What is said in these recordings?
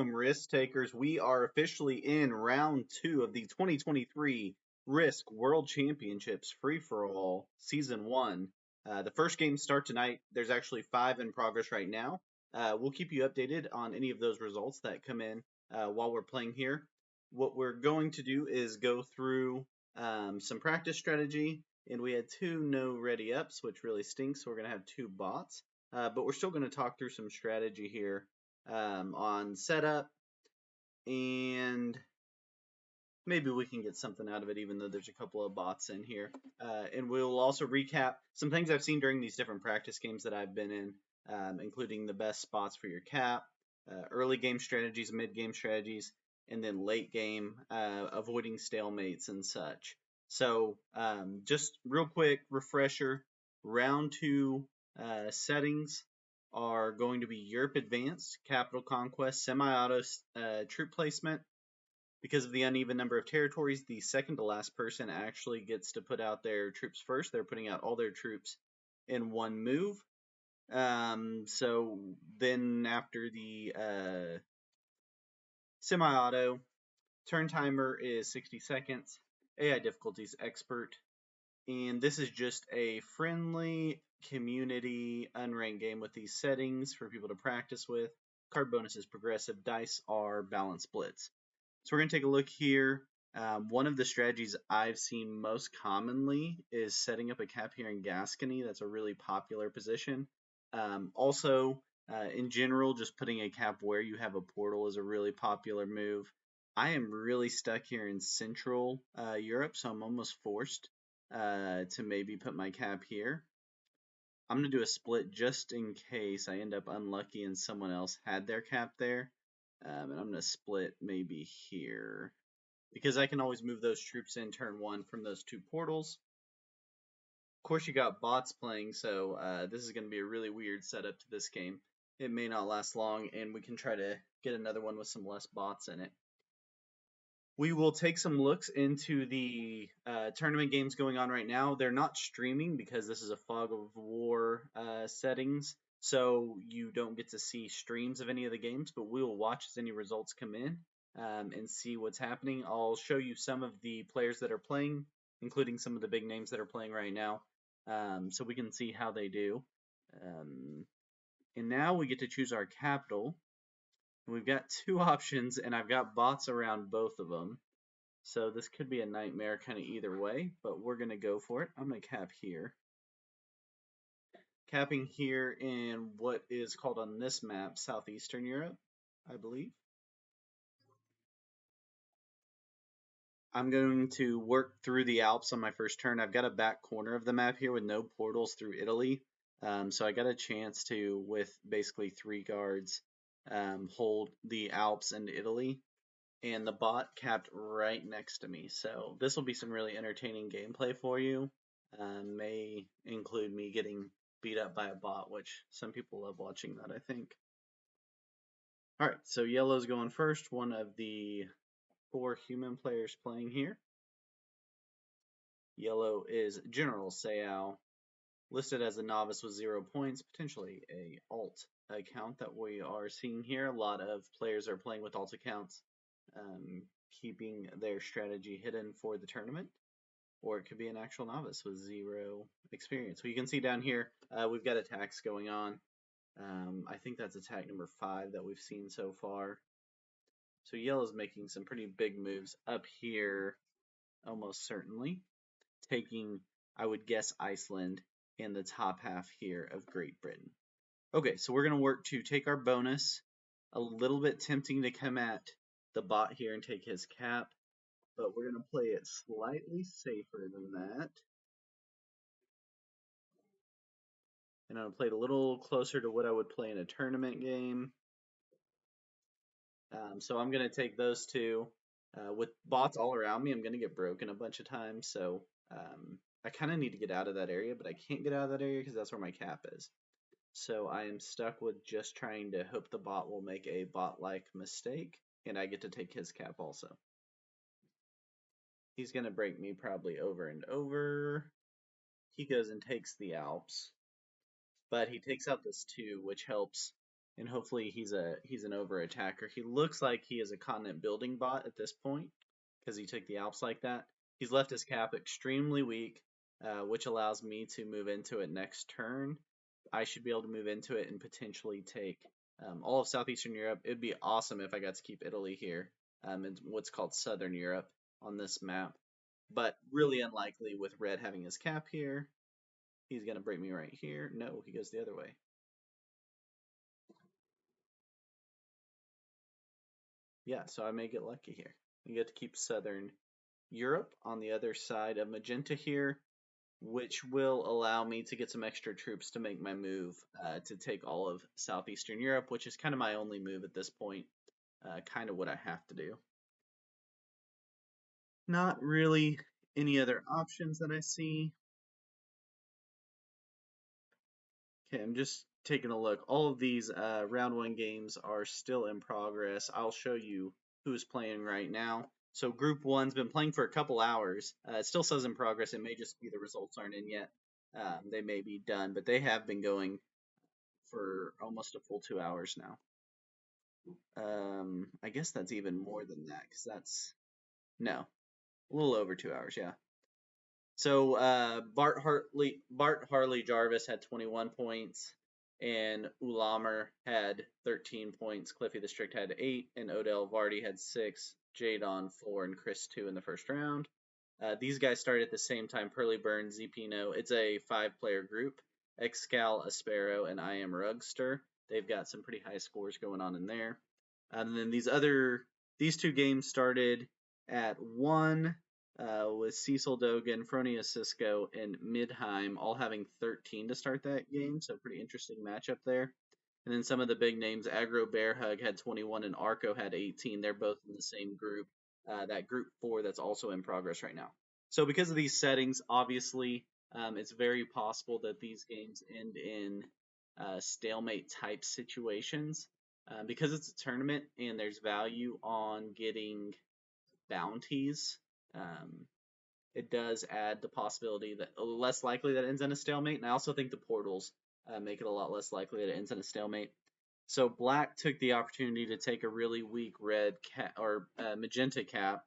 Risk takers, we are officially in round 2 of the 2023 Risk World Championships Free for All Season 1. The first games start tonight. There's actually 5 in progress right now. We'll keep you updated on any of those results that come in while we're playing here. What we're going to do is go through some practice strategy, and we had 2 no ready ups, which really stinks. So we're going to have 2 bots, but we're still going to talk through some strategy here on setup, and maybe we can get something out of it, even though there's a couple of bots in here. And we'll also recap some things I've seen during these different practice games that I've been in, including the best spots for your cap, early game strategies, mid game strategies, and then late game, avoiding stalemates and such. So just real quick refresher, round 2 settings are going to be Europe Advanced, Capital Conquest, Semi-Auto troop placement. Because of the uneven number of territories, the second to last person actually gets to put out their troops first. They're putting out all their troops in one move. So then after the semi-auto, turn timer is 60 seconds. AI difficulty is expert. And this is just a friendly community unranked game with these settings for people to practice with. Card bonus is progressive. Dice are balanced splits. So we're going to take a look here. One of the strategies I've seen most commonly is setting up a cap here in Gascony. That's a really popular position. Also, in general, just putting a cap where you have a portal is a really popular move. I am really stuck here in Central Europe, so I'm almost forced to maybe put my cap here. I'm going to do a split just in case I end up unlucky and someone else had their cap there. And I'm going to split maybe here, because I can always move those troops in turn 1 from those 2 portals. Of course, you got bots playing, so this is going to be a really weird setup to this game. It may not last long, and we can try to get another one with some less bots in it. We will take some looks into the tournament games going on right now. They're not streaming because this is a Fog of War settings, so you don't get to see streams of any of the games, but we will watch as any results come in and see what's happening. I'll show you some of the players that are playing, including some of the big names that are playing right now, so we can see how they do. And now we get to choose our capital. We've got 2 options, and I've got bots around both of them. So this could be a nightmare kind of either way, but we're going to go for it. I'm going to cap here. Capping here in what is called on this map, Southeastern Europe, I believe. I'm going to work through the Alps on my first turn. I've got a back corner of the map here with no portals through Italy. So I got a chance to, with basically 3 guards, hold the Alps and Italy. And the bot capped right next to me. So this will be some really entertaining gameplay for you. May include me getting beat up by a bot, which some people love watching that, I think. All right, so yellow's going first, one of the 4 human players playing here. Yellow is General Seau, listed as a novice with 0 points, potentially a alt account that we are seeing here. A lot of players are playing with alt accounts, keeping their strategy hidden for the tournament, or it could be an actual novice with 0 experience. So you can see down here, we've got attacks going on. I think that's attack number 5 that we've seen so far. So yellow's making some pretty big moves up here, almost certainly, taking, I would guess, Iceland in the top half here of Great Britain. Okay, so we're going to work to take our bonus. A little bit tempting to come at the bot here and take his cap, but we're going to play it slightly safer than that. And I'm going to play it a little closer to what I would play in a tournament game. So I'm going to take those 2. With bots all around me, I'm going to get broken a bunch of times, so I kind of need to get out of that area, but I can't get out of that area because that's where my cap is. So I am stuck with just trying to hope the bot will make a bot-like mistake, and I get to take his cap also. He's going to break me probably over and over. He goes and takes the Alps, but he takes out this 2, which helps and hopefully he's an over attacker. He looks like he is a continent building bot at this point because he took the Alps like that. He's left his cap extremely weak, which allows me to move into it next turn. I should be able to move into it and potentially take all of Southeastern Europe. It'd be awesome if I got to keep Italy here in what's called Southern Europe on this map, but really unlikely with Red having his cap here. He's going to break me right here. No, he goes the other way. Yeah, so I may get lucky here. I get to keep Southern Europe on the other side of Magenta here, which will allow me to get some extra troops to make my move to take all of Southeastern Europe, which is kind of my only move at this point, kind of what I have to do. Not really any other options that I see. Okay, I'm just taking a look. All of these round one games are still in progress. I'll show you who's playing right now. So group one's been playing for a couple hours. It still says in progress. It may just be the results aren't in yet. They may be done, but they have been going for almost a full 2 hours now. I guess that's even more than that because that's no, a little over 2 hours. Yeah. So Bart Harley Jarvis had 21 points, and Ulamer had 13 points. Cliffy the Strict had 8, and Odell Vardy had 6. Jadon 4, and Chris 2 in the first round. These guys started at the same time. Pearly Burns, Zpino. It's a 5-player group. Excal, Aspero, and I Am Rugster. They've got some pretty high scores going on in there. And then these two games started at 1 with Cecil Dogan, Fronia Cisco, and Midheim all having 13 to start that game. So pretty interesting matchup there. And then some of the big names, Agro Bear Hug had 21 and Arco had 18. They're both in the same group. That group 4 that's also in progress right now. So because of these settings, obviously, it's very possible that these games end in stalemate type situations. Because it's a tournament and there's value on getting bounties, it does add the possibility that less likely that it ends in a stalemate. And I also think the portals make it a lot less likely that it ends in a stalemate. So black took the opportunity to take a really weak red cap or magenta cap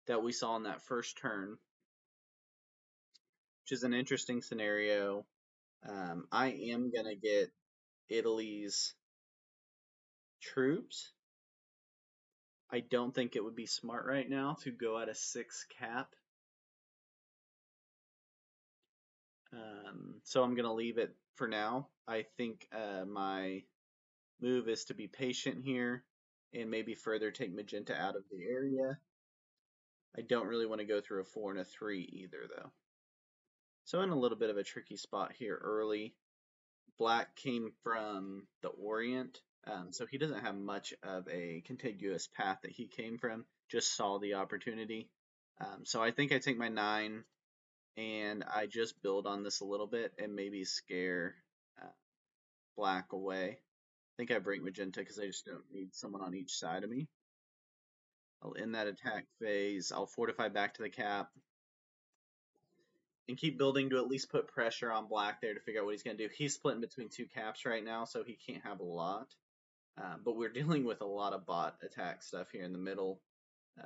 that we saw in that first turn, which is an interesting scenario. I am gonna get Italy's troops. I don't think it would be smart right now to go at a 6 cap. So I'm going to leave it for now. I think my move is to be patient here and maybe further take Magenta out of the area. I don't really want to go through a 4 and a 3 either, though. So in a little bit of a tricky spot here early. Black came from the Orient, so he doesn't have much of a contiguous path that he came from, just saw the opportunity. So I think I take my 9 and I just build on this a little bit and maybe scare black away. I think I break magenta because I just don't need someone on each side of me. I'll end that attack phase. I'll fortify back to the cap and keep building to at least put pressure on black there to figure out what he's going to do. He's splitting between 2 caps right now, so he can't have a lot. But we're dealing with a lot of bot attack stuff here in the middle.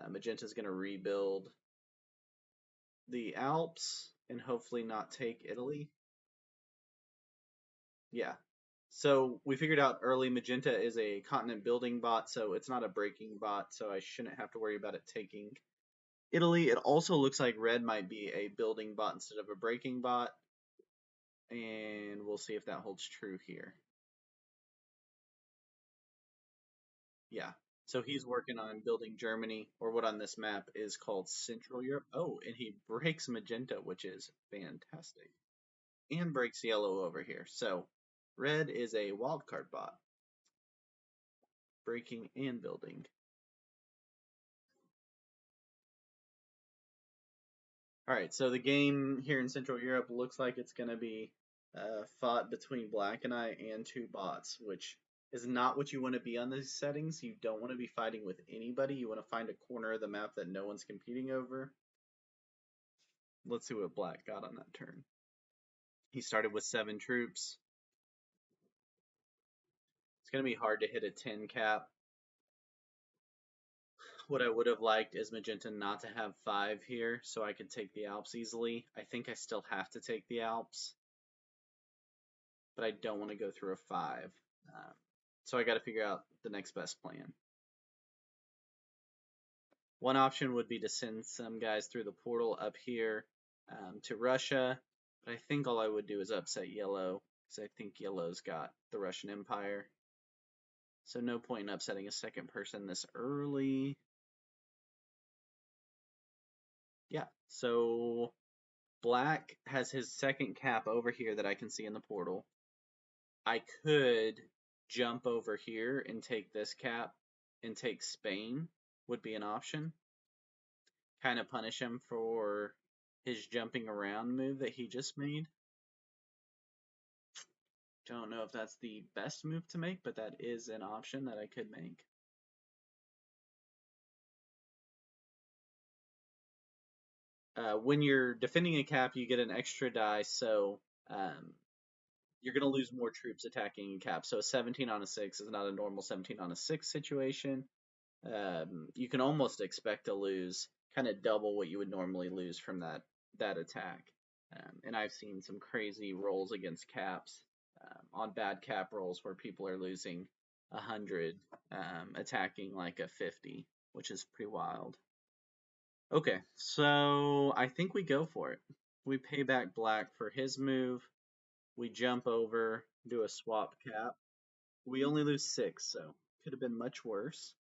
Magenta's going to rebuild the Alps and hopefully not take Italy. Yeah. So we figured out early Magenta is a continent building bot, so it's not a breaking bot, so I shouldn't have to worry about it taking Italy. It also looks like red might be a building bot instead of a breaking bot, and we'll see if that holds true here. Yeah. So he's working on building Germany, or what on this map is called Central Europe. Oh, and he breaks Magenta, which is fantastic. And breaks yellow over here. So red is a wildcard bot. Breaking and building. Alright, so the game here in Central Europe looks like it's going to be fought between Black and I and 2 bots, which is not what you want to be on these settings. You don't want to be fighting with anybody. You want to find a corner of the map that no one's competing over. Let's see what Black got on that turn. He started with 7 troops. It's going to be hard to hit a 10 cap. What I would have liked is Magenta not to have 5 here, so I could take the Alps easily. I think I still have to take the Alps, but I don't want to go through a 5. So I got to figure out the next best plan. One option would be to send some guys through the portal up here to Russia, but I think all I would do is upset Yellow, because I think Yellow's got the Russian Empire. So no point in upsetting a second person this early. Yeah, so Black has his second cap over here that I can see in the portal. I could jump over here and take this cap and take Spain would be an option. Kind of punish him for his jumping around move that he just made. Don't know if that's the best move to make, but that is an option that I could make. When you're defending a cap, you get an extra die, so you're going to lose more troops attacking a cap. So a 17 on a 6 is not a normal 17 on a 6 situation. You can almost expect to lose kind of double what you would normally lose from that attack. And I've seen some crazy rolls against caps on bad cap rolls where people are losing 100 attacking like a 50, which is pretty wild. Okay, so I think we go for it. We pay back Black for his move. We jump over, do a swap cap. We only lose 6, so could have been much worse.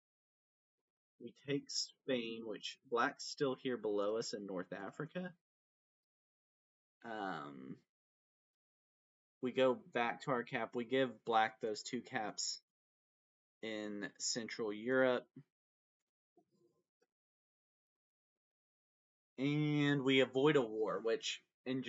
We take Spain, which Black's still here below us in North Africa. We go back to our cap. We give Black those 2 caps in Central Europe. And we avoid a war, which in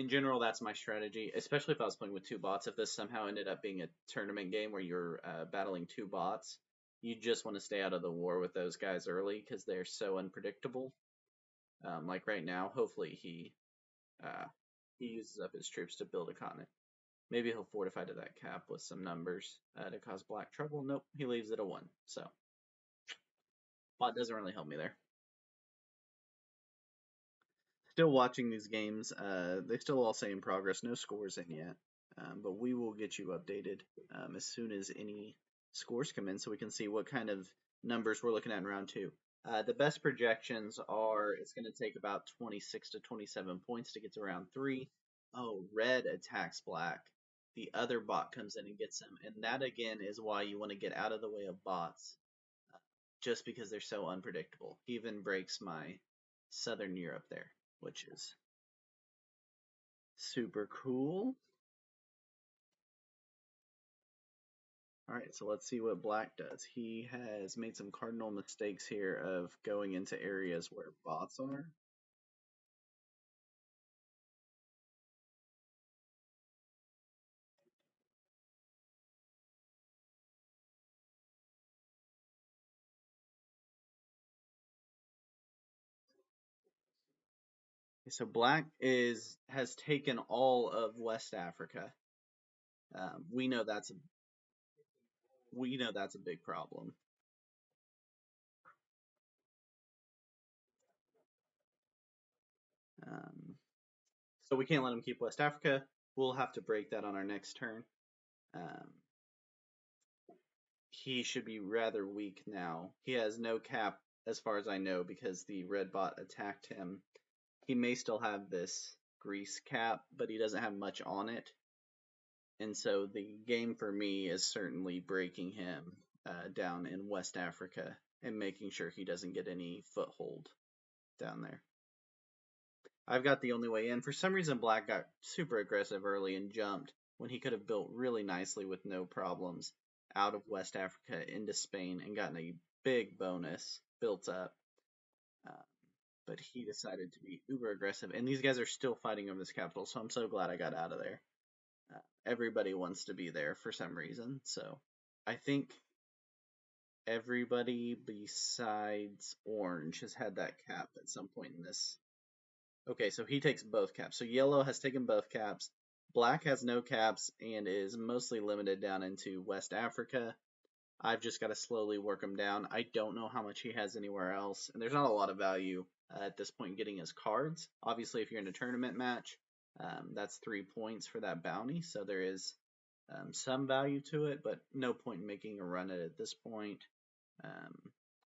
general, that's my strategy, especially if I was playing with 2 bots. If this somehow ended up being a tournament game where you're battling 2 bots, you just want to stay out of the war with those guys early because they're so unpredictable. Like right now, hopefully he uses up his troops to build a continent. Maybe he'll fortify to that cap with some numbers to cause Black trouble. Nope, he leaves it a 1. So bot doesn't really help me there. Still watching these games. They still all say in progress. No scores in yet, but we will get you updated as soon as any scores come in, so we can see what kind of numbers we're looking at in round 2. The best projections are it's going to take about 26 to 27 points to get to round 3. Oh, red attacks Black. The other bot comes in and gets him, and that again is why you want to get out of the way of bots, just because they're so unpredictable. He even breaks my Southern Europe there, which is super cool. All right, so let's see what Black does. He has made some cardinal mistakes here of going into areas where bots are. So Black has taken all of West Africa. We know that's a big problem. So we can't let him keep West Africa. We'll have to break that on our next turn. He should be rather weak now. He has no cap as far as I know because the red bot attacked him. He may still have this Greece cap, but he doesn't have much on it. And so the game for me is certainly breaking him down in West Africa and making sure he doesn't get any foothold down there. I've got the only way in. For some reason, Black got super aggressive early and jumped when he could have built really nicely with no problems out of West Africa into Spain and gotten a big bonus built up. But he decided to be uber aggressive, and these guys are still fighting over this capital, so I'm so glad I got out of there. Everybody wants to be there for some reason, so I think everybody besides Orange has had that cap at some point in this. Okay, so he takes both caps. So Yellow has taken both caps. Black has no caps and is mostly limited down into West Africa. I've just got to slowly work him down. I don't know how much he has anywhere else, and there's not a lot of value at this point getting his cards. Obviously, if you're in a tournament match, that's 3 points for that bounty, so there is some value to it, but no point in making a run at it at this point.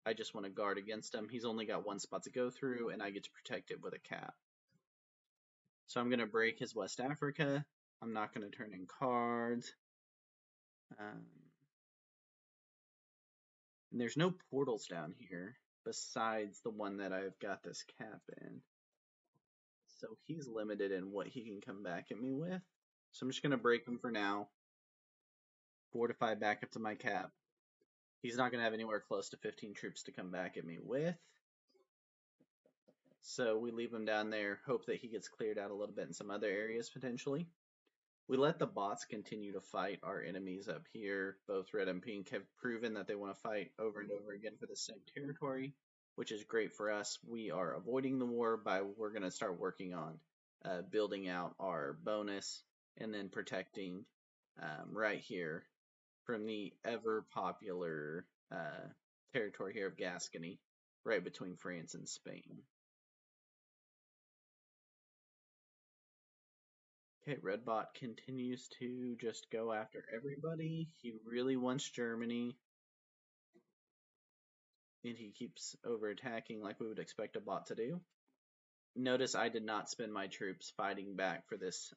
I just want to guard against him. He's only got one spot to go through, and I get to protect it with a cap. So I'm going to break his West Africa. I'm not going to turn in cards. And there's no portals down here besides the one that I've got this cap in. So he's limited in what he can come back at me with. So I'm just going to break him for now. Fortify back up to my cap. He's not going to have anywhere close to 15 troops to come back at me with. So we leave him down there, hope that he gets cleared out a little bit in some other areas potentially. We let the bots continue to fight our enemies up here. Both red and pink have proven that they want to fight over and over again for the same territory, which is great for us. We are avoiding the war we're going to start working on building out our bonus and then protecting right here from the ever popular territory here of Gascony, right between France and Spain. Okay, Redbot continues to just go after everybody. He really wants Germany. And he keeps over attacking like we would expect a bot to do. Notice I did not spend my troops fighting back for this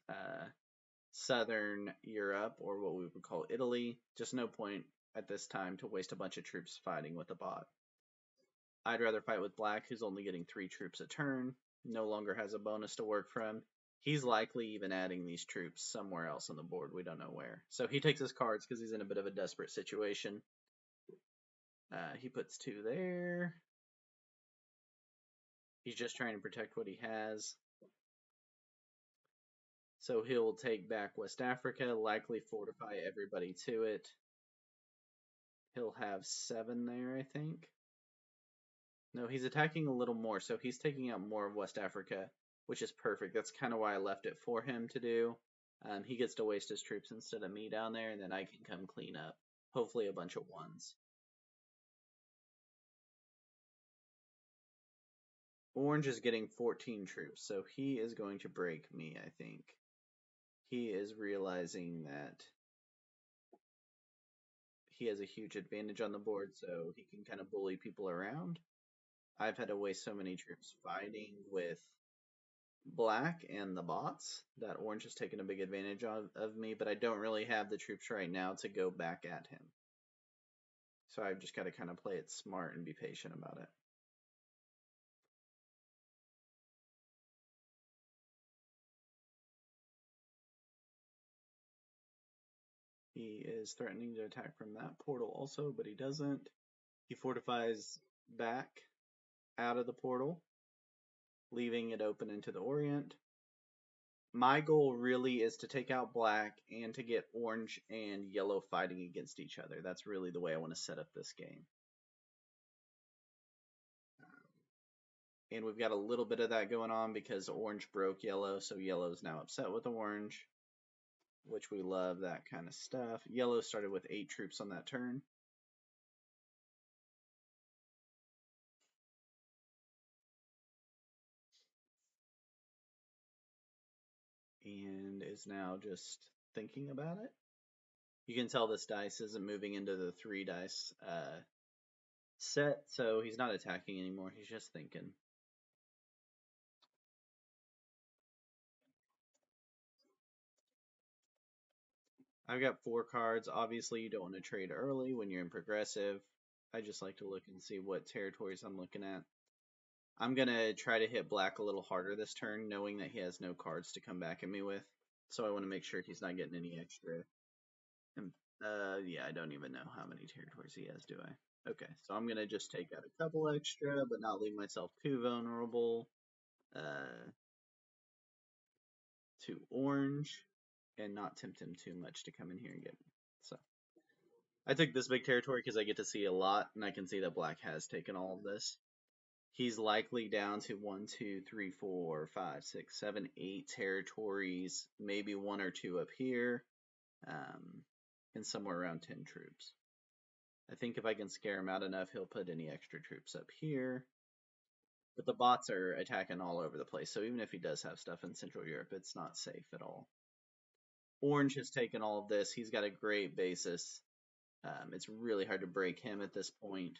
southern Europe, or what we would call Italy. Just no point at this time to waste a bunch of troops fighting with a bot. I'd rather fight with Black, who's only getting 3 troops a turn, no longer has a bonus to work from. He's likely even adding these troops somewhere else on the board. We don't know where. So he takes his cards because he's in a bit of a desperate situation. He puts 2 there. He's just trying to protect what he has. So he'll take back West Africa, likely fortify everybody to it. He'll have 7 there, I think. No, he's attacking a little more, so he's taking out more of West Africa, which is perfect. That's kind of why I left it for him to do. He gets to waste his troops instead of me down there, and then I can come clean up. Hopefully a bunch of 1s. Orange is getting 14 troops, so he is going to break me, I think. He is realizing that he has a huge advantage on the board, so he can kind of bully people around. I've had to waste so many troops fighting with Black and the bots that Orange has taken a big advantage of me, but I don't really have the troops right now to go back at him. So I've just got to kind of play it smart and be patient about it. He is threatening to attack from that portal also, but he doesn't. He fortifies back out of the portal, leaving it open into the Orient. My goal really is to take out Black and to get Orange and Yellow fighting against each other. That's really the way I want to set up this game. And we've got a little bit of that going on because Orange broke Yellow, so Yellow's now upset with Orange, which we love, that kind of stuff. Yellow started with 8 troops on that turn. And is now just thinking about it. You can tell this dice isn't moving into the 3 dice set, so he's not attacking anymore. He's just thinking. I've got 4 cards. Obviously, you don't want to trade early when you're in progressive. I just like to look and see what territories I'm looking at. I'm going to try to hit Black a little harder this turn, knowing that he has no cards to come back at me with. So I want to make sure he's not getting any extra. And, yeah, I don't even know how many territories he has, do I? Okay, so I'm going to just take out a couple extra, but not leave myself too vulnerable. To Orange, and not tempt him too much to come in here and get me. So I took this big territory because I get to see a lot, and I can see that Black has taken all of this. He's likely down to 1, 2, 3, 4, 5, 6, 7, 8 territories, maybe 1 or 2 up here, and somewhere around 10 troops. I think if I can scare him out enough, he'll put any extra troops up here. But the bots are attacking all over the place, so even if he does have stuff in Central Europe, it's not safe at all. Orange has taken all of this. He's got a great basis. It's really hard to break him at this point.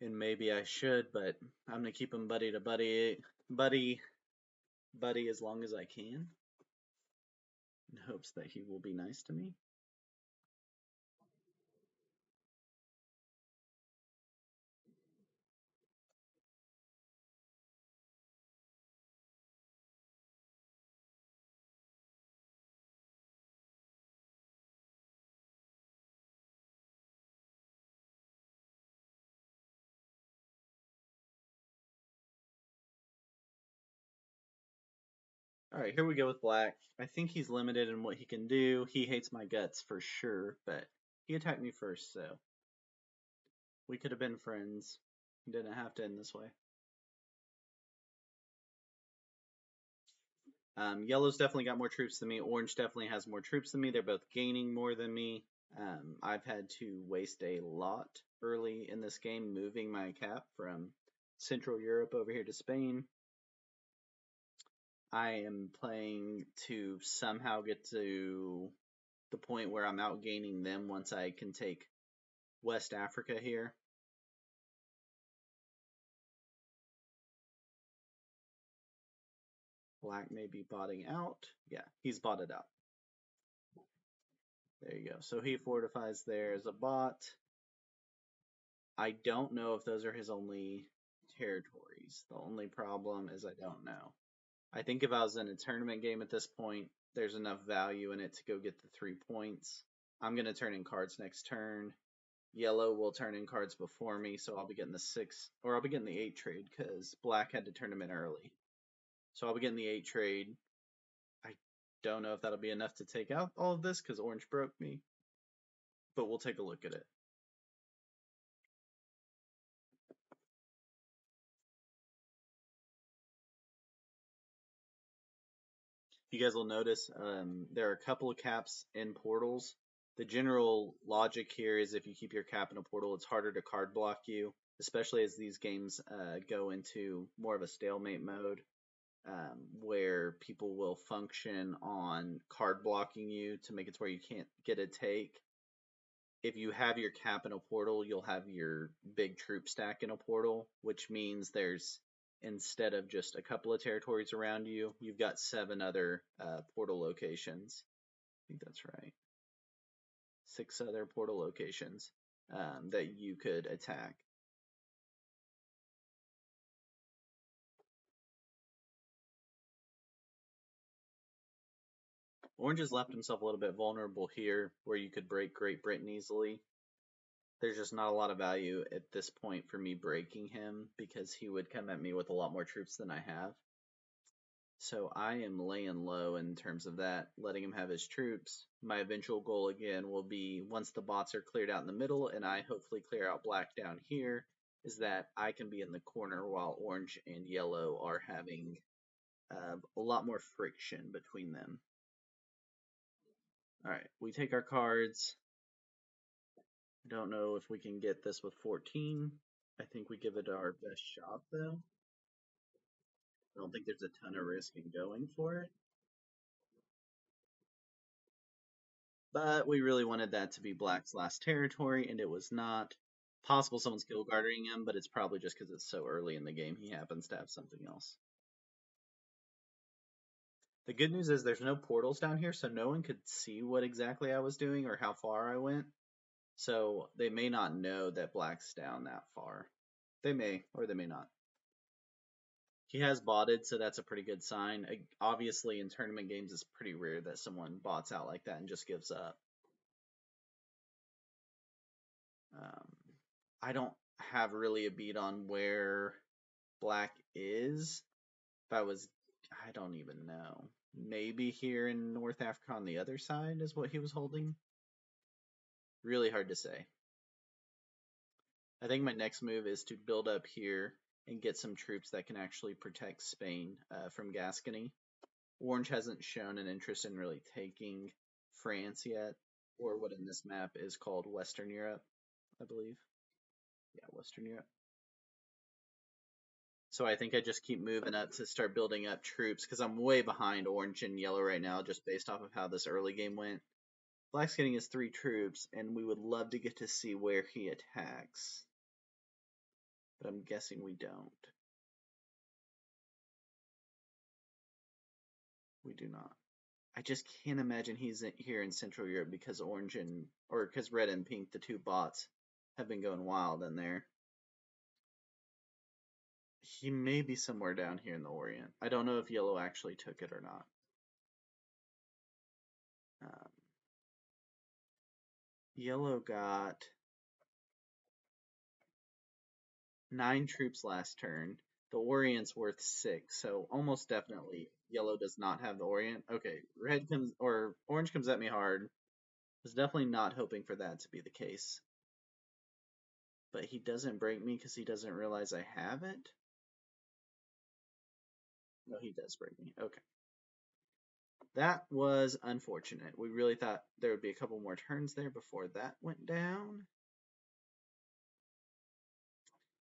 And maybe I should, but I'm going to keep him buddy to buddy as long as I can, in hopes that he will be nice to me. All right, here we go with black. I think he's limited in what he can do. He hates my guts for sure, but he attacked me first, so we could have been friends. He didn't have to end this way. Yellow's definitely got more troops than me. Orange definitely has more troops than me. They're both gaining more than me. I've had to waste a lot early in this game moving my cap from Central Europe over here to Spain. I am playing to somehow get to the point where I'm outgaining them once I can take West Africa here. Black may be botting out. Yeah, he's botted out. There you go. So he fortifies there as a bot. I don't know if those are his only territories. The only problem is I don't know. I think if I was in a tournament game at this point, there's enough value in it to go get the 3 points. I'm going to turn in cards next turn. Yellow will turn in cards before me, so I'll be getting the 6, or I'll be getting the 8 trade because black had to turn them in early. So I'll be getting the 8 trade. I don't know if that'll be enough to take out all of this because orange broke me, but we'll take a look at it. You guys will notice there are a couple of caps in portals. The general logic here is if you keep your cap in a portal, it's harder to card block you, especially as these games go into more of a stalemate mode, where people will function on card blocking you to make it to where you can't get a take. If you have your cap in a portal, you'll have your big troop stack in a portal, which means there's, instead of just a couple of territories around you, you've got 7 other portal locations. I think that's right. 6 other portal locations that you could attack. Orange has left himself a little bit vulnerable here, where you could break Great Britain easily. There's just not a lot of value at this point for me breaking him because he would come at me with a lot more troops than I have. So I am laying low in terms of that, letting him have his troops. My eventual goal again will be, once the bots are cleared out in the middle and I hopefully clear out black down here, is that I can be in the corner while orange and yellow are having a lot more friction between them. All right, we take our cards. I don't know if we can get this with 14. I think we give it our best shot though. I don't think there's a ton of risk in going for it. But we really wanted that to be Black's last territory, and it was not. Possible someone's kill guarding him, but it's probably just because it's so early in the game he happens to have something else. The good news is there's no portals down here, so no one could see what exactly I was doing or how far I went. So they may not know that Black's down that far. They may, or they may not. He has botted, so that's a pretty good sign. Obviously, in tournament games, it's pretty rare that someone bots out like that and just gives up. I don't have really a beat on where black is. If I was, I don't even know. Maybe here in North Africa on the other side is what he was holding. Really hard to say. I think my next move is to build up here and get some troops that can actually protect Spain from Gascony. Orange hasn't shown an interest in really taking France yet, or what in this map is called Western Europe, I believe. Yeah, Western Europe. So I think I just keep moving up to start building up troops because I'm way behind orange and yellow right now just based off of how this early game went. Black's getting his 3 troops, and we would love to get to see where he attacks. But I'm guessing we don't. We do not. I just can't imagine he's here in Central Europe because orange and or because red and pink, the 2 bots, have been going wild in there. He may be somewhere down here in the Orient. I don't know if yellow actually took it or not. Um, yellow got 9 troops last turn. The Orient's worth 6, so almost definitely yellow does not have the Orient. Okay, red comes or orange comes at me hard. Was definitely not hoping for that to be the case. But he doesn't break me because he doesn't realize I have it. No, he does break me. Okay. That was unfortunate. We really thought there would be a couple more turns there before that went down.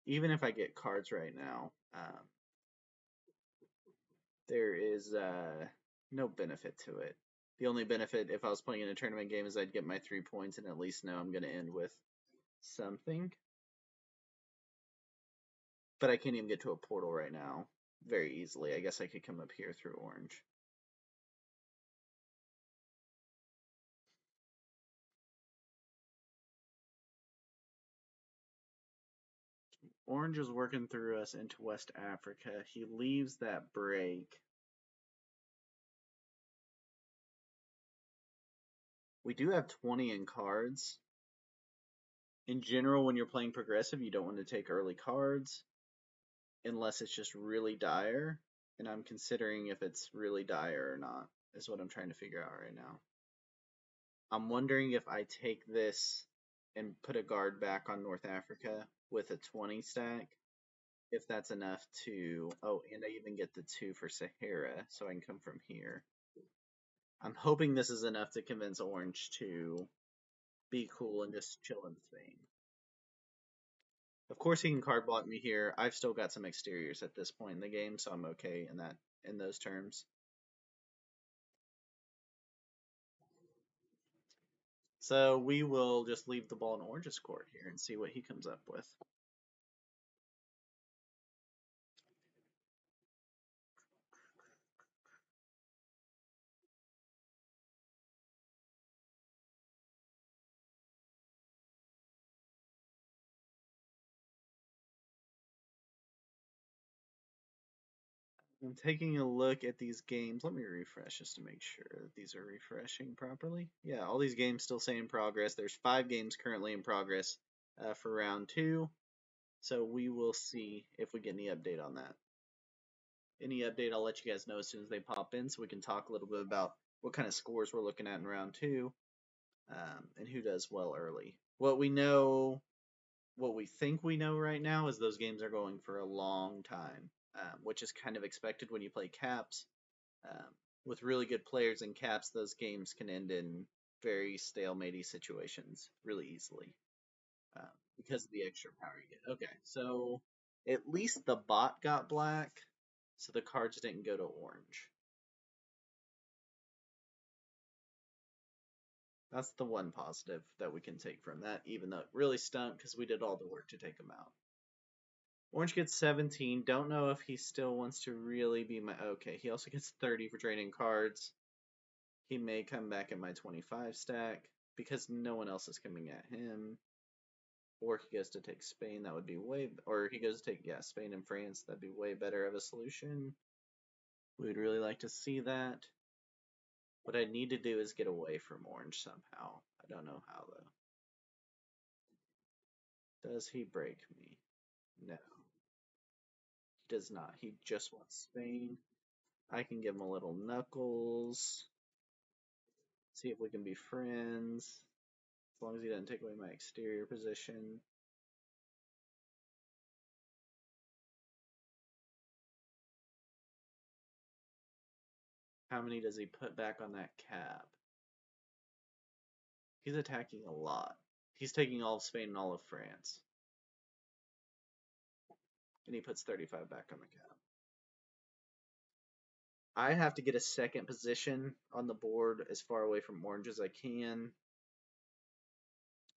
Even if I get cards right now, there is no benefit to it. The only benefit if I was playing in a tournament game is I'd get my 3 points and at least know I'm going to end with something. But I can't even get to a portal right now very easily. I guess I could come up here through orange. Orange is working through us into West Africa. He leaves that break. We do have 20 in cards. In general, when you're playing progressive, you don't want to take early cards unless it's just really dire. And I'm considering if it's really dire or not, is what I'm trying to figure out right now. I'm wondering if I take this and put a guard back on North Africa with a 20 stack, if that's enough to. Oh, and I even get the 2 for Sahara, so I can come from here. I'm hoping this is enough to convince Orange to be cool and just chill in Spain. Of course, he can card block me here. I've still got some exteriors at this point in the game, so I'm okay in those terms. So we will just leave the ball in Orange's court here and see what he comes up with. I'm taking a look at these games. Let me refresh just to make sure that these are refreshing properly. Yeah, all these games still say in progress. There's 5 games currently in progress for round 2. So we will see if we get any update on that. Any update, I'll let you guys know as soon as they pop in so we can talk a little bit about what kind of scores we're looking at in round 2 and who does well early. What we know, what we think we know right now is those games are going for a long time, which is kind of expected when you play caps. With really good players in caps, those games can end in very stalematey situations really easily because of the extra power you get. Okay, so at least the bot got black, so the cards didn't go to orange. That's the one positive that we can take from that, even though it really stunk because we did all the work to take them out. Orange gets 17. Don't know if he still wants to really be my. Okay, he also gets 30 for draining cards. He may come back at my 25 stack because no one else is coming at him. Or he goes to take Spain. That would be way. Or he goes to take, yeah, Spain and France. That'd be way better of a solution. We would really like to see that. What I need to do is get away from orange somehow. I don't know how, though. Does he break me? No. He does not. He just wants Spain. I can give him a little knuckles. See if we can be friends. As long as he doesn't take away my exterior position. How many does he put back on that cap? He's attacking a lot. He's taking all of Spain and all of France. And he puts 35 back on the cap. I have to get a second position on the board as far away from orange as I can.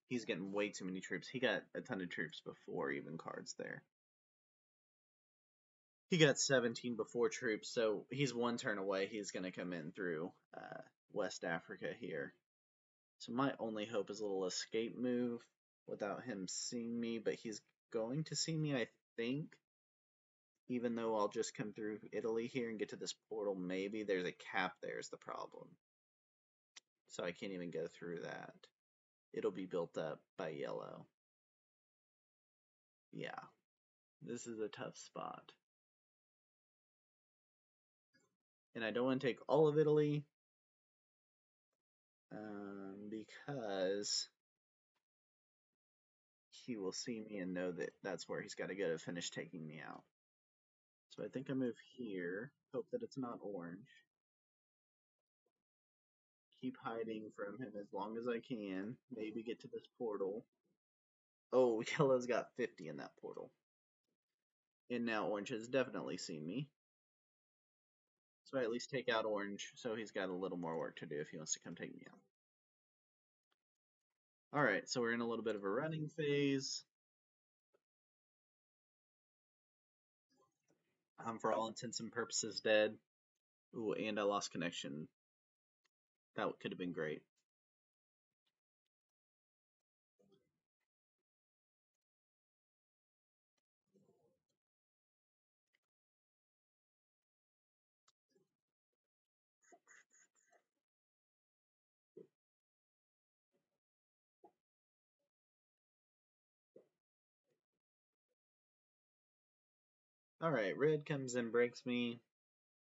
He's getting way too many troops. He got a ton of troops before even cards there. He got 17 before troops, so he's one turn away. He's going to come in through West Africa here. So my only hope is a little escape move without him seeing me, but he's going to see me, I think. Even though I'll just come through Italy here and get to this portal, maybe there's a cap there's the problem. So I can't even go through that. It'll be built up by yellow. Yeah, this is a tough spot. And I don't want to take all of Italy because he will see me and know that that's where he's got to go to finish taking me out. So I think I move here, hope that it's not orange. Keep hiding from him as long as I can, maybe get to this portal. Oh, yellow's got 50 in that portal. And now orange has definitely seen me. So I at least take out orange, so he's got a little more work to do if he wants to come take me out. Alright, so we're in a little bit of a running phase. I'm for all intents and purposes dead. Ooh, and I lost connection. That could have been great. Alright, red comes in, breaks me.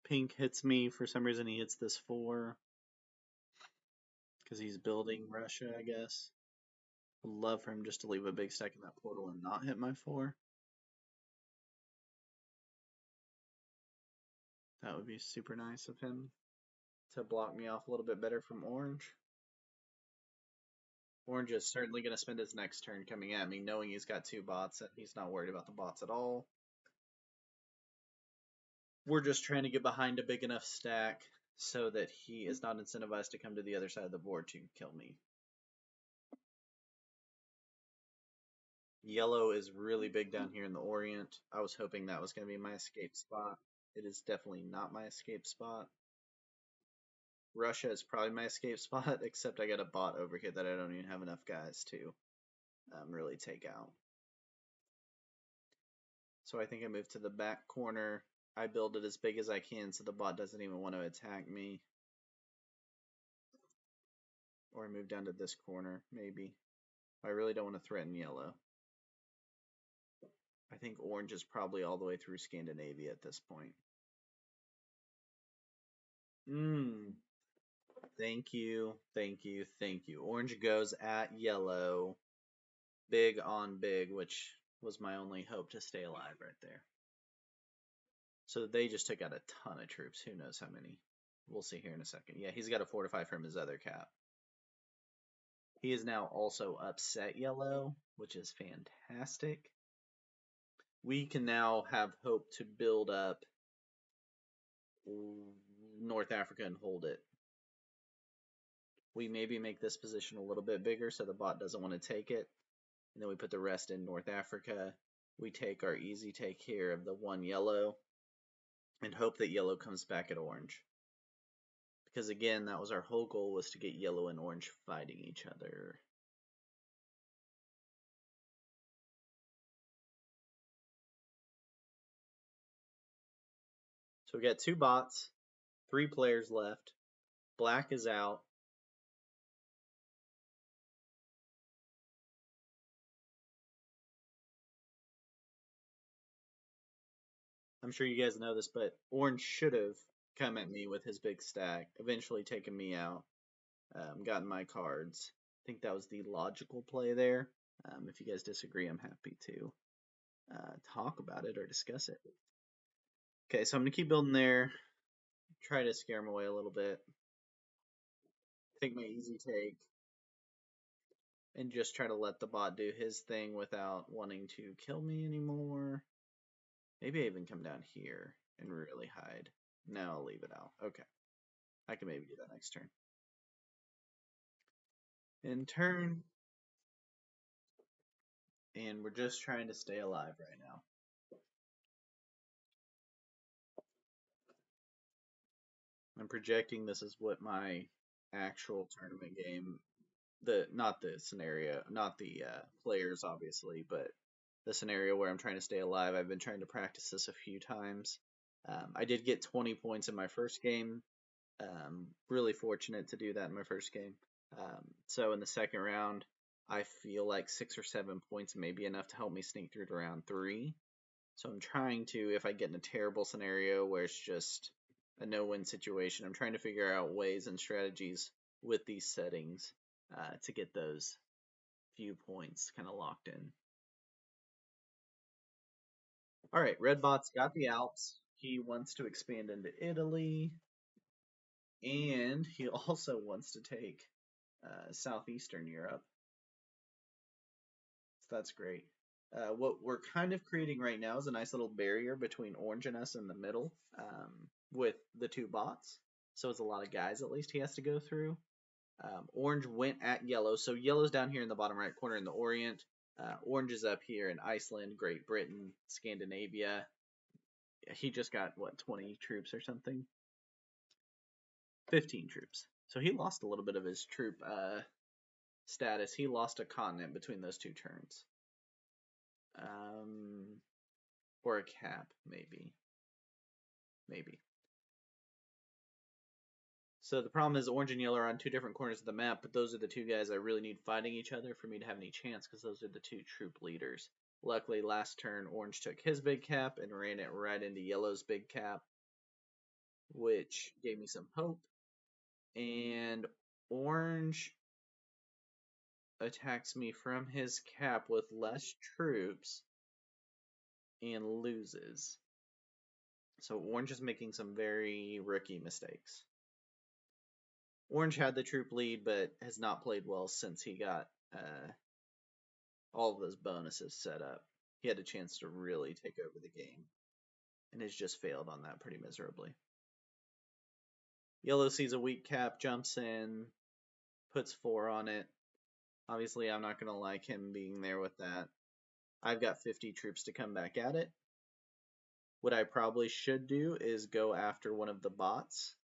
Pink hits me. For some reason he hits this 4. Because he's building Russia, I guess. I'd love for him just to leave a big stack in that portal and not hit my 4. That would be super nice of him to block me off a little bit better from orange. Orange is certainly going to spend his next turn coming at me, knowing he's got 2 bots and he's not worried about the bots at all. We're just trying to get behind a big enough stack so that he is not incentivized to come to the other side of the board to kill me. Yellow is really big down here in the Orient. I was hoping that was going to be my escape spot. It is definitely not my escape spot. Russia is probably my escape spot, except I got a bot over here that I don't even have enough guys to really take out. So I think I move to the back corner. I build it as big as I can so the bot doesn't even want to attack me. Or I move down to this corner, maybe. I really don't want to threaten yellow. I think orange is probably all the way through Scandinavia at this point. Thank you, thank you, thank you. Orange goes at yellow. Big on big, which was my only hope to stay alive right there. So they just took out a ton of troops. Who knows how many? We'll see here in a second. Yeah, he's got a fortify from his other cap. He is now also upset yellow, which is fantastic. We can now have hope to build up North Africa and hold it. We maybe make this position a little bit bigger so the bot doesn't want to take it. And then we put the rest in North Africa. We take our easy take here of the 1 yellow and hope that yellow comes back at orange. Because again, that was our whole goal, was to get yellow and orange fighting each other. So we got 2 bots, 3 players left. Black is out. I'm sure you guys know this, but orange should have come at me with his big stack, eventually taken me out, gotten my cards. I think that was the logical play there. If you guys disagree, I'm happy to talk about it or discuss it. Okay, so I'm going to keep building there. try to scare him away a little bit. Take my easy take. And just try to let the bot do his thing without wanting to kill me anymore. Maybe I even come down here and really hide. No, I'll leave it out. Okay. I can maybe do that next turn. In turn. And we're just trying to stay alive right now. I'm projecting this is what my actual tournament game, not the scenario, not the players obviously, but the scenario where I'm trying to stay alive. I've been trying to practice this a few times. I did get 20 points in my first game. Really fortunate to do that in my first game. So in the second round, I feel like 6 or 7 points may be enough to help me sneak through to round 3. So I'm trying to, if I get in a terrible scenario where it's just a no-win situation, I'm trying to figure out ways and strategies with these settings to get those few points kind of locked in. All right, Redbot's got the Alps. He wants to expand into Italy, and he also wants to take Southeastern Europe. So that's great. What we're kind of creating right now is a nice little barrier between Orange and us in the middle with the two bots. So it's a lot of guys at least he has to go through. Orange went at Yellow. So Yellow's down here in the bottom right corner in the Orient. Orange is up here in Iceland, Great Britain, Scandinavia. He just got, what, 20 troops or something? 15 troops. So he lost a little bit of his troop status. He lost a continent between those two turns. Or a cap, maybe. Maybe. So the problem is Orange and Yellow are on two different corners of the map, but those are the two guys I really need fighting each other for me to have any chance, because those are the two troop leaders. Luckily, last turn, Orange took his big cap and ran it right into Yellow's big cap, which gave me some hope. And Orange attacks me from his cap with less troops and loses. So Orange is making some very rookie mistakes. Orange had the troop lead, but has not played well since he got all of those bonuses set up. He had a chance to really take over the game, and has just failed on that pretty miserably. Yellow sees a weak cap, jumps in, puts 4 on it. Obviously, I'm not going to like him being there with that. I've got 50 troops to come back at it. What I probably should do is go after one of the bots.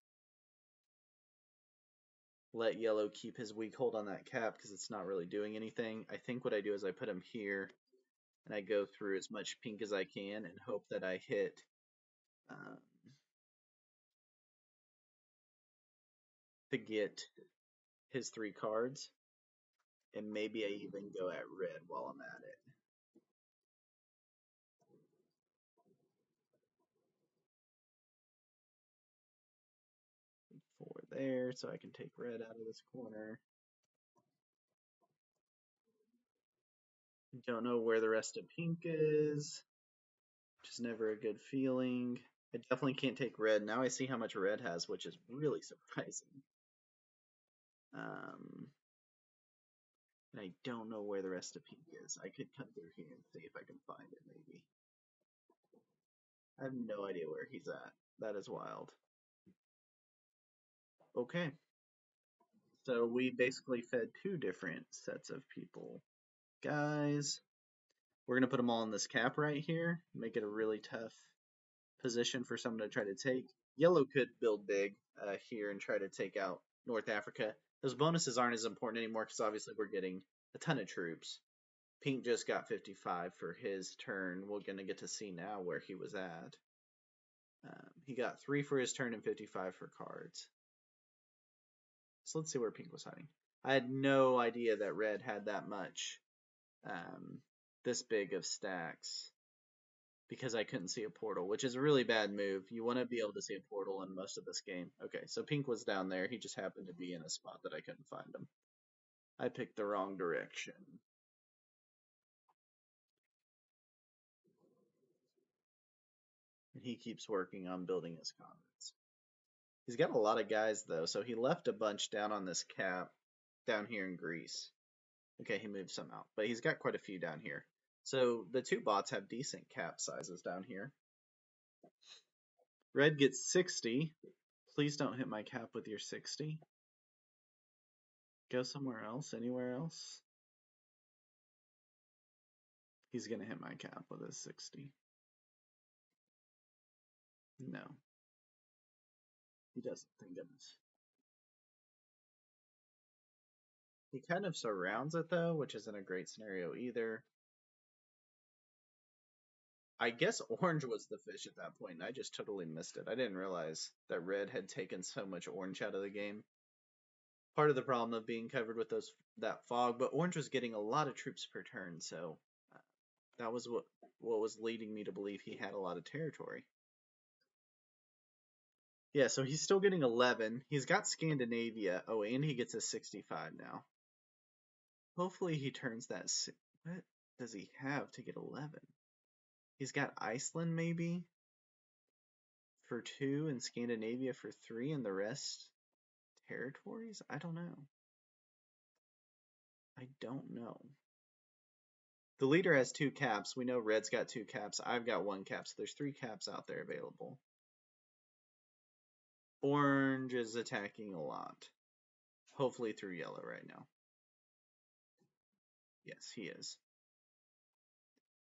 Let Yellow keep his weak hold on that cap because it's not really doing anything. I think what I do is I put him here and I go through as much pink as I can and hope that I hit to get his 3 cards, and maybe I even go at red while I'm at it. 4 there, so I can take red out of this corner. Don't know where the rest of pink is, which is never a good feeling. I definitely can't take red. Now I see how much red has, which is really surprising. And I don't know where the rest of pink is. I could come through here and see if I can find it, maybe. I have no idea where he's at. That is wild. Okay. So we basically fed 2 different sets of people. Guys, we're going to put them all in this cap right here. Make it a really tough position for someone to try to take. Yellow could build big here and try to take out North Africa. Those bonuses aren't as important anymore because obviously we're getting a ton of troops. Pink just got 55 for his turn. We're going to get to see now where he was at. He got 3 for his turn and 55 for cards. So let's see where Pink was hiding. I had no idea that Red had that much, this big of stacks, because I couldn't see a portal, which is a really bad move. You want to be able to see a portal in most of this game. Okay, so Pink was down there. He just happened to be in a spot that I couldn't find him. I picked the wrong direction. And he keeps working on building his comments. He's got a lot of guys though, so he left a bunch down on this cap down here in Greece. Okay, he moved some out, but he's got quite a few down here. So the two bots have decent cap sizes down here. Red gets 60. Please don't hit my cap with your 60. Go somewhere else, anywhere else. He's going to hit my cap with his 60. No. He doesn't, thank goodness. He kind of surrounds it though, which isn't a great scenario either. I guess orange was the fish at that point, and I just totally missed it. I didn't realize that red had taken so much orange out of the game. Part of the problem of being covered with that fog, but orange was getting a lot of troops per turn, so that was what was leading me to believe he had a lot of territory. Yeah, so he's still getting 11. He's got Scandinavia. Oh, and he gets a 65 now. Hopefully he turns that. What does he have to get 11? He's got Iceland maybe for 2 and Scandinavia for 3 and the rest territories? I don't know. I don't know. The leader has 2 caps. We know red's got 2 caps. I've got 1 cap, so there's 3 caps out there available. Orange is attacking a lot. Hopefully through yellow right now. Yes, he is.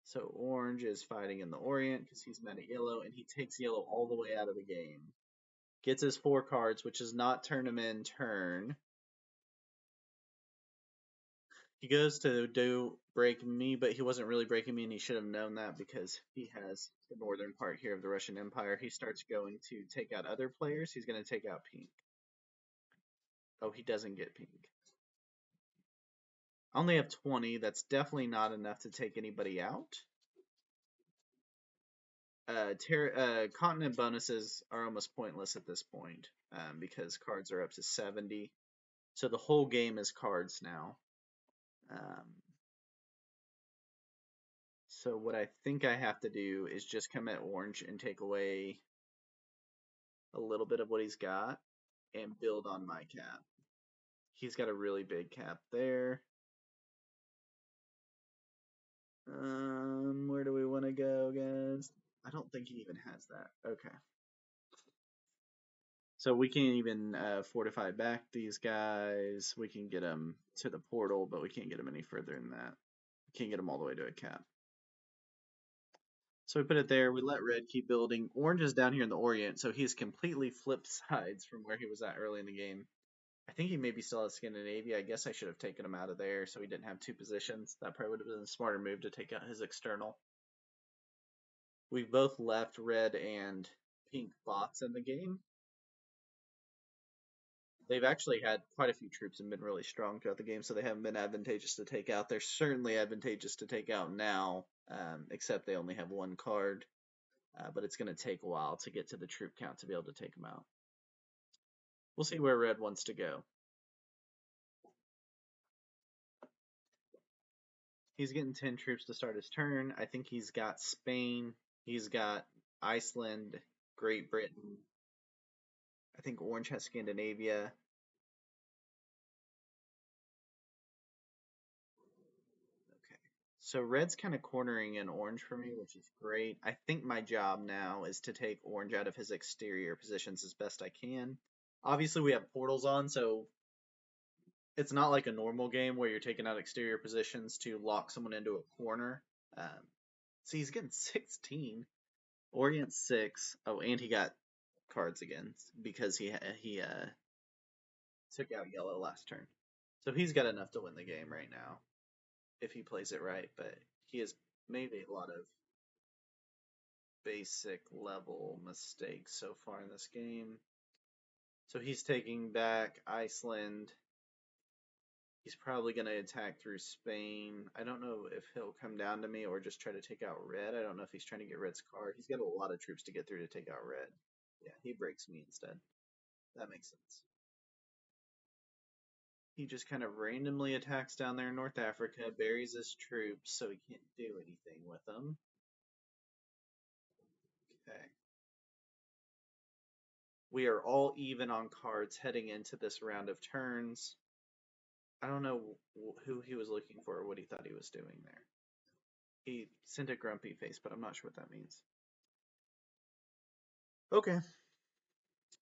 So orange is fighting in the Orient because he's mad at yellow, and he takes yellow all the way out of the game. Gets his 4 cards, which is not turn him in turn. He goes to do break me, but he wasn't really breaking me, and he should have known that because he has the northern part here of the Russian Empire. He starts going to take out other players. He's going to take out pink. Oh, he doesn't get pink. I only have 20. That's definitely not enough to take anybody out. Continent bonuses are almost pointless at this point because cards are up to 70. So the whole game is cards now. So what I think I have to do is just come at orange and take away a little bit of what he's got and build on my cap. He's got a really big cap there. Where do we want to go, guys? I don't think he even has that. Okay. So we can't even fortify back these guys. We can get them to the portal, but we can't get them any further than that. We can't get them all the way to a cap. So we put it there. We let red keep building. Orange is down here in the Orient, so he's completely flipped sides from where he was at early in the game. I think he maybe still has Scandinavia. I guess I should have taken him out of there so he didn't have 2 positions. That probably would have been a smarter move to take out his external. We've both left red and pink bots in the game. They've actually had quite a few troops and been really strong throughout the game, so they haven't been advantageous to take out. They're certainly advantageous to take out now, except they only have 1 card. But it's going to take a while to get to the troop count to be able to take them out. We'll see where red wants to go. He's getting 10 troops to start his turn. I think he's got Spain. He's got Iceland, Great Britain. I think orange has Scandinavia. Okay. So red's kind of cornering in orange for me, which is great. I think my job now is to take orange out of his exterior positions as best I can. Obviously, we have portals on, so it's not like a normal game where you're taking out exterior positions to lock someone into a corner. So he's getting 16. Orient 6. Oh, and he got cards again because he took out yellow last turn. So he's got enough to win the game right now if he plays it right, but he has made a lot of basic level mistakes so far in this game. So he's taking back Iceland. He's probably going to attack through Spain. I don't know if he'll come down to me or just try to take out red. I don't know if he's trying to get red's card. He's got a lot of troops to get through to take out red. Yeah, he breaks me instead. That makes sense. He just kind of randomly attacks down there in North Africa, buries his troops, so he can't do anything with them. Okay. We are all even on cards heading into this round of turns. I don't know who he was looking for or what he thought he was doing there. He sent a grumpy face, but I'm not sure what that means. Okay.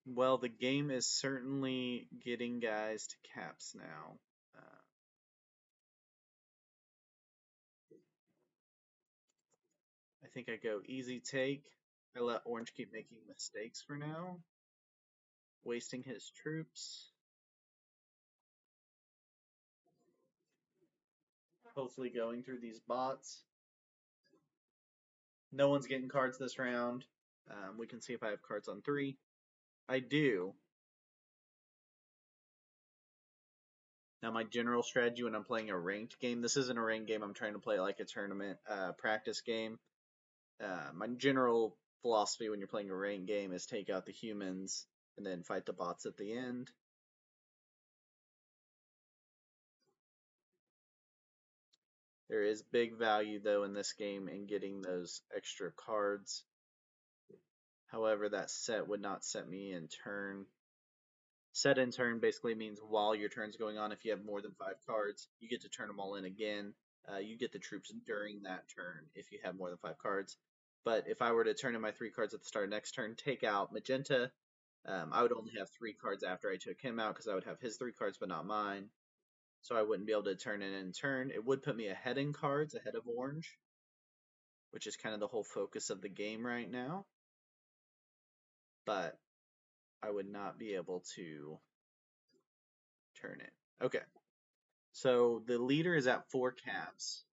Well, the game is certainly getting guys to caps now. I think I go easy take. I let Orange keep making mistakes for now, wasting his troops. Hopefully going through these bots. No one's getting cards this round. We can see if I have cards on 3. I do. Now my general strategy when I'm playing a ranked game, this isn't a ranked game, I'm trying to play like a tournament practice game. My general philosophy when you're playing a ranked game is take out the humans and then fight the bots at the end. There is big value though in this game in getting those extra cards. However, that set would not set me in turn. Set in turn basically means while your turn's going on, if you have more than 5 cards, you get to turn them all in again. You get the troops during that turn if you have more than 5 cards. But if I were to turn in my 3 cards at the start of next turn, take out Magenta, I would only have 3 cards after I took him out because I would have his 3 cards but not mine. So I wouldn't be able to turn in turn. It would put me ahead in cards, ahead of Orange, which is kind of the whole focus of the game right now. But I would not be able to turn it. Okay. So the leader is at 4 caps.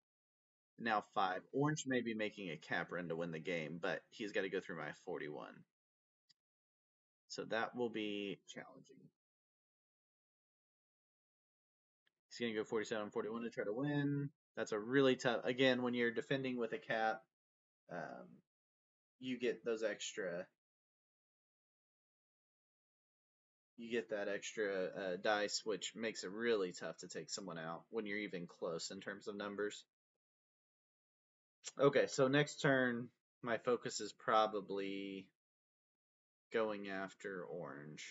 Now 5. Orange may be making a cap run to win the game, but he's got to go through my 41. So that will be challenging. He's going to go 47, 41 to try to win. That's a really tough. Again, when you're defending with a cap, you get those extra. You get that extra dice, which makes it really tough to take someone out when you're even close in terms of numbers. Okay, so next turn, my focus is probably going after Orange.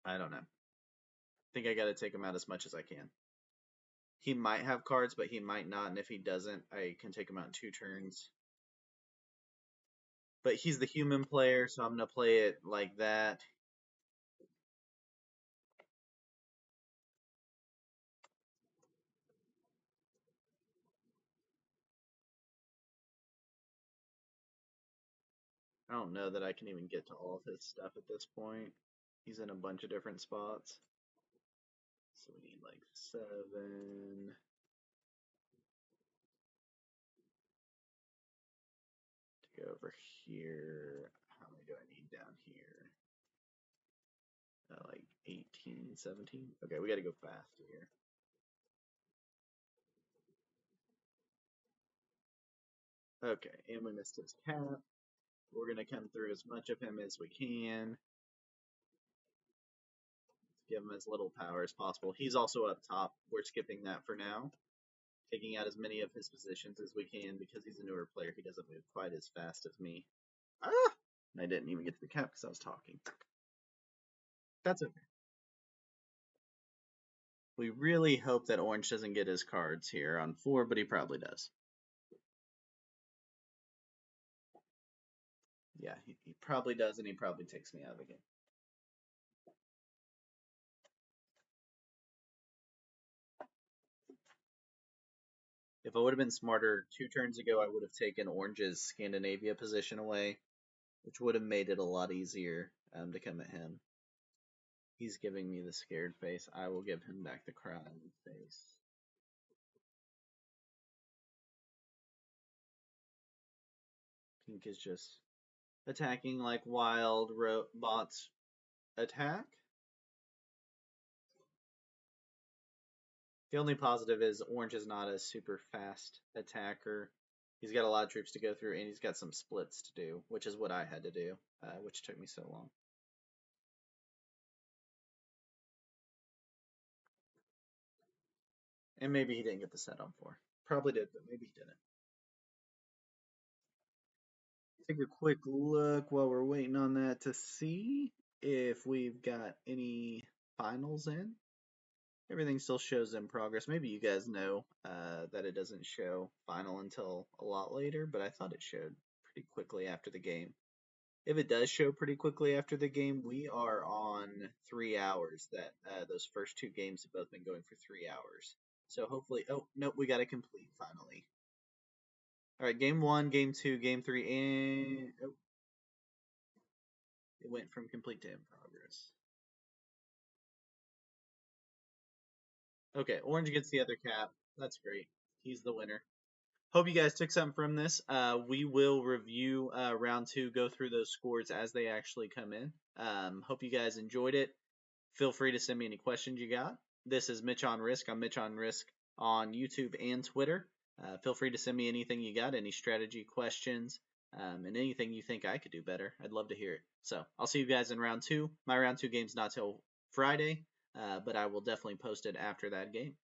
I don't know. I think I got to take him out as much as I can. He might have cards, but he might not, and if he doesn't, I can take him out in 2 turns. But he's the human player, so I'm going to play it like that. I don't know that I can even get to all of his stuff at this point. He's in a bunch of different spots. So we need like 7. To go over here. How many do I need down here? Like 18, 17. Okay, we got to go fast here. Okay, and we missed his cap. We're going to come through as much of him as we can. Give him as little power as possible. He's also up top. We're skipping that for now. Taking out as many of his positions as we can because he's a newer player. He doesn't move quite as fast as me. Ah! And I didn't even get to the cap because I was talking. That's okay. We really hope that Orange doesn't get his cards here on 4, but he probably does. Yeah, he probably does, and he probably takes me out of the game. If I would have been smarter 2 turns ago, I would have taken Orange's Scandinavia position away, which would have made it a lot easier to come at him. He's giving me the scared face. I will give him back the crying face. Pink is just attacking like wild bots attack. The only positive is Orange is not a super fast attacker. He's got a lot of troops to go through, and he's got some splits to do, which is what I had to do, which took me so long. And maybe he didn't get the set on 4. Probably did, but maybe he didn't. take a quick look while we're waiting on that to see if we've got any finals in. Everything still shows in progress. Maybe you guys know that it doesn't show final until a lot later, but I thought it showed pretty quickly after the game. If it does show pretty quickly after the game, we are on 3 hours. That those first two games have both been going for 3 hours. So hopefully, oh nope, we got to complete finally. All right, game one, game two, game three, and oh, it went from complete to in progress. Okay, orange gets the other cap. That's great. He's the winner. Hope you guys took something from this. We will review round two, go through those scores as they actually come in. Hope you guys enjoyed it. Feel free to send me any questions you got. This is Mitch on Risk. I'm Mitch on Risk on YouTube and Twitter. Feel free to send me anything you got, any strategy questions, and anything you think I could do better. I'd love to hear it. So I'll see you guys in round two. My round two game's not till Friday, but I will definitely post it after that game.